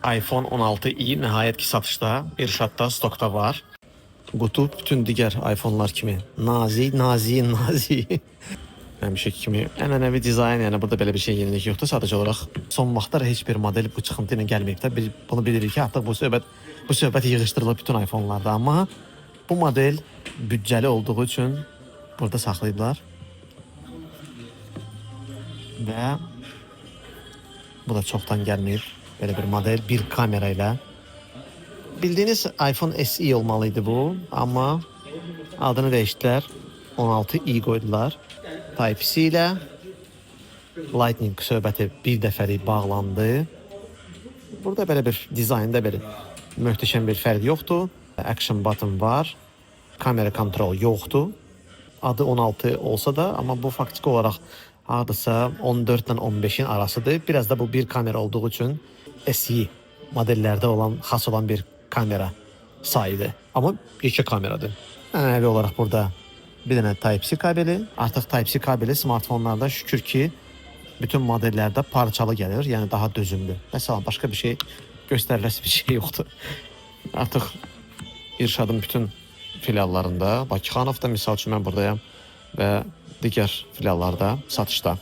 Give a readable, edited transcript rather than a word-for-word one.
iPhone 16i nəhayət ki satışda, İrşadda, stokda var. Qutu bütün digər iPhone'lar kimi nazik. Həmişəki kimi ənənəvi dizayn, yəni burada belə bir şey yenilik yoxdur. Sadəcə olaraq son vaxtlar heç bir model bu çıxıntı ilə gəlməyib də. Bunu bilirik ki, artıq bu söhbət yığışdırılıb bütün iPhone'larda, amma bu model büdcəli olduğu üçün burada saxlayıblar. Və bu da çoxdan gəlməyib. Belə bir model, bir kamera ilə. Bildiyiniz iPhone SE olmalıydı bu, amma adını dəyişdilər. 16i qoydular. Type-C ilə Lightning söhbəti bir dəfəlik bağlandı. Burada belə bir dizaynda belə möhtəşəm bir fərq yoxdur. Action button var. Kamera kontrol yoxdur. Adı 16 olsa da, amma bu faktiki olaraq hardasa 14 ilə 15-in arasıdır. Biraz da bu bir kamera olduğu üçün SE modellərdə xas olan bir kamera sayıdır. Amma yekə kameradır. Ənənəvi olaraq burada bir dənə Type-C kabeli. Artıq Type-C kabeli smartfonlarda şükür ki bütün modellərdə parçalı gəlir, yəni daha dözümlü. Məsələn, başqa bir şey göstəriləsi bir şey yoxdur. Artıq İrşadın bütün filiallarında, Bakıxanovda misal üçün mən buradayam və digər filiallarda satışda.